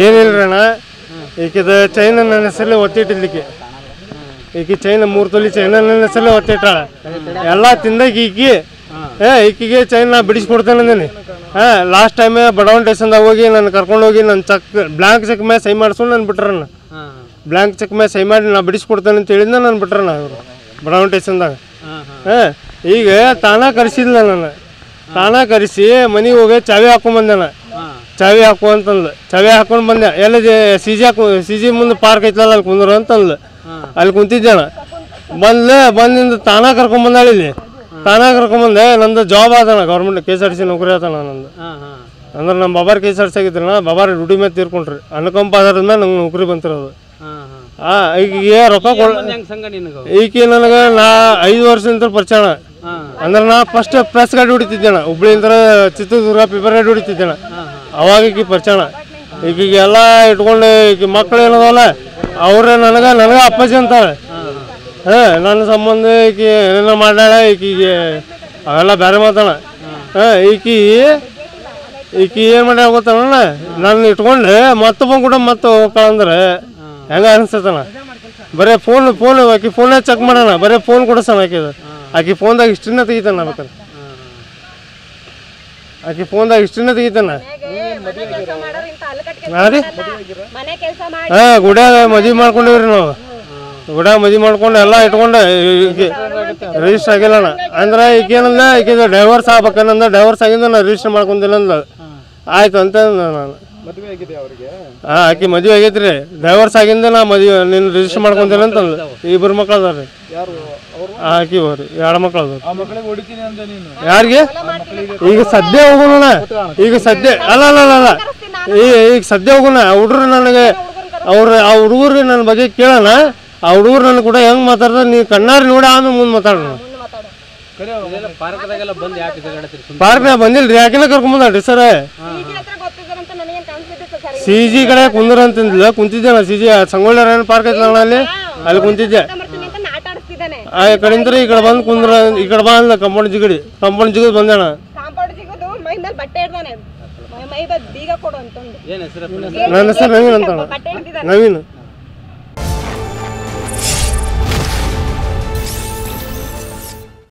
ಏನಿಲ್ರಿ ಅಣ್ಣ, ಈಕಿದ ಚೈನ್ ನನ್ನ ಹೆಸರಲ್ಲಿ ಒತ್ತಿಟ್ಟಿರ್ಲಿಕ್ಕೆ, ಈಕಿ ಚೈನ್ 3 ತೊಲಿ ಚೈನ್ ನನ್ನ ಹೆಸರಲ್ಲಿ ಒತ್ತಿಟ್ಟಾಳ. ಎಲ್ಲ ತಿಂದಾಗ ಈಕಿಗೆ ಚೈನ್ ನಾ ಬಿಡಿಸ್ಕೊಡ್ತೇನೆ ಅಂದೇನಿ. ಲಾಸ್ಟ್ ಟೈಮ್ ಬಡವನ್ ಸ್ಟೇಷನ್ದಾಗ ಹೋಗಿ ನಾನು ಕರ್ಕೊಂಡೋಗಿ ನನ್ನ ಬ್ಲ್ಯಾಂಕ್ ಚೆಕ್ ಮೇಲೆ ಸೈ ಮಾಡಿಸ್ಕೊಂಡು ನಾನು ಬಿಟ್ರಣ್ಣ. ಬ್ಲ್ಯಾಂಕ್ ಚೆಕ್ ಮೇಲೆ ಸೈ ಮಾಡಿ ನಾ ಬಿಡಿಸ್ಕೊಡ್ತೇನೆ ಅಂತ ಹೇಳಿದ್ನ ನಾನು ಬಿಟ್ರಣ್ಣ ಇವರು ಬಡವನ್ ಸ್ಟೇಷನ್ದಾಗ. ಈಗ ತಾನ ಕರೆಸಿದ್ಲ ನಾನು, ತಾನ ಕರೆಸಿ ಮನೆಗೆ ಹೋಗಿ ಚಾವಿ ಹಾಕೊಂಡ್ಬಂದೆ. ಚಾವಿ ಹಾಕು ಅಂತಂದು ಚಾವಿ ಹಾಕೊಂಡು ಬಂದೆ. ಎಲ್ಲ ಸಿ ಜಿ ಮುಂದೆ ಪಾರ್ಕ್ ಐತಲ್ಲ ಅಲ್ಲಿ ಕುಂದ್ರು ಅಂತಂದು ಅಲ್ಲಿ ಕುಂತಿದ್ದೇಣ. ಬಂದಿಂದ ತಾನ ಕರ್ಕೊಂಬಂದಾಳ. ಇಲ್ಲಿ ತಾನ ಕರ್ಕೊಂಬಂದೆ. ನಂದು ಜಾಬ್ ಆದಣ, ಗೌರ್ಮೆಂಟ್ KSRTC ನೌಕರಿ ಆತಣ ನಂದು. ಅಂದ್ರೆ ನಮ್ಮ ಬಾಬಾರ್ KSRTC ಆಗಿದ್ರಣ್ಣ, ಬಾಬಾರ್ ಡ್ಯೂಟಿ ಮೇಲೆ ತೀರ್ಕೊಂಡ್ರಿ. ಅನುಕಂಪ ಆಧಾರದ ಮೇಲೆ ನಂಗೆ ನೌಕರಿ ಬಂತಿರೋದು. ಈಗಿಗೆ ರೊಕ್ಕ ಈಕಿ ನನಗೆ 5 ವರ್ಷದಿಂದ ಪರಿಚಯ. ಅಂದ್ರೆ ನಾ ಫಸ್ಟ್ ಪ್ರೆಸ್ ಗಾಡಿ ಹೊಡಿತಿದ್ದೇಣ, ಹುಬ್ಳಿಯಿಂದ ಚಿತ್ರದುರ್ಗ ಪೇಪರ್ ಗಾಡಿ ಹೊಡಿತಿದ್ದೇಣ. ಅವಾಗ ಈಕಿ ಪರಿಚಯ. ಈಗಿಗೆ ಎಲ್ಲ ಇಟ್ಕೊಂಡು ಈಕಿ ಮಕ್ಳು ಏನದಲ್ಲ ಅವ್ರೆ ನನಗೆ ಅಪ್ಪಾಜಿ ಅಂತಾಳೆ. ನನ್ನ ಸಂಬಂಧ ಈಕಿ ಏನೇನೋ ಮಾಡ್ಯಾಳ. ಈಕಿಗೆ ಅವೆಲ್ಲ ಬೇರೆ ಮಾತಾಡ. ಈಕಿ ಏನು ಮಾಡ್ಯಾಳ ಗೊತ್ತಣ್ಣ, ನಾನು ಇಟ್ಕೊಂಡ್ರೆ ಮತ್ತೊಬ್ಬ ಕೂಡ ಮತ್ತೆ ಹೋಗ್ಕಂದ್ರೆ ಹೆಂಗೆ ಅನಿಸ್ತತಣ. ಬರೀ ಫೋನ್ ಆಕಿ ಫೋನೇ ಚೆಕ್ ಮಾಡೋಣ, ಬರೀ ಫೋನ್ ಕೊಡಿಸೋಣ. ಆಕಿ ಫೋನ್ದಾಗ ಹಿಸ್ಟ್ರಿನ ತೆಗಿತಾನ ಬೇಕಾರೆ, ಆಕಿ ಫೋನ್ದಾಗ ಹಿಸ್ಟ್ರಿನ ತೆಗಿತಾನ. ಗುಡ್ಯಾಗ ಮದ್ವೆ ಮಾಡ್ಕೊಂಡಿವ್ರಿ ನಾವು. ಗುಡ್ಯಾಗ ಮದ್ವೆ ಮಾಡ್ಕೊಂಡು ಎಲ್ಲ ಇಟ್ಕೊಂಡು ರಿಜಿಸ್ಟರ್ ಆಗಿಲ್ಲಣ್ಣ. ಅಂದ್ರೆ ಈಗೇನಂದ ಈಗಿದ ಡೈವರ್ಸ್ ಆಗ್ಬೇಕನ್ನಂದ, ಡೈವರ್ಸ್ ಆಗಿಂದ ನಾನು ರಿಜಿಸ್ಟರ್ ಮಾಡ್ಕೊಂತಿಲ್ಲ ಅಂದ. ಆಯ್ತು ಅಂತ ನಾನು ಆಕಿ ಮದ್ವೆ ಆಗೈತ್ರಿ, ಡೈವರ್ಸ್ ಆಗಿಂದ ನಾ ಮದ್ವೆ ನೀನು ರಿಜಿಸ್ಟರ್ ಮಾಡ್ಕೊಂತೀನಿ ಅಂತಂದು. 2 ಮಕ್ಳು ಅದಾವ್ರಿ. ಆಕಿ ಹೋರಿ 2 ಮಕ್ಳು ಅದಾವ. ಯಾರಿಗೆ ಈಗ ಸದ್ಯ ಹೋಗೋಣ, ಈಗ ಸದ್ಯ ಅಲ್ಲ ಈಗ ಸದ್ಯ ಹೋಗೋಣ. ಹುಡ್ರು ನನಗೆ ಆ ಹುಡುಗರು ನನ್ನ ಬಗ್ಗೆ ಕೇಳೋಣ. ಆ ಹುಡುಗರು ನನ್ನ ಕೂಡ ಹೆಂಗೆ ಮಾತಾಡ್ತಾರೆ ನೀವು ಕಣ್ಣಾರಿ ನೋಡಿ ಆಮೇಲೆ ಮುಂದೆ ಮಾತಾಡೋಣ. ಪಾರ್ಕ್ನಾಗ ಬಂದಿಲ್ರಿ, ಯಾಕಿನ ಕರ್ಕೊಂಬಂದ್ರಿ ಸರ್. CG ಕಡೆ ಕುಂದ್ರ ಅಂತಂದಿಲ್ಲ, ಕುಂತಿದ್ದೆ ನಾ. CG ಸಂಗೊಳ್ಳಿ ರಾಯಣ್ಣ ಪಾರ್ಕ್ ಐತಲ್ಲ ಅಲ್ಲಿ ಕುಂತಿದ್ದೆ. ಆ ಕಡೆಯಿಂದ ಈ ಕಡೆ ಬಂದು ಕುಂದ್ರ, ಈ ಕಡೆ ಬಂದ ಕಂಪೌಂಡ್ ಜಿಗದ್ ಬಂದೇಣ. ನನ್ನ ಹೆಸರು ನವೀನ್ ಅಂತ. ನವೀನ್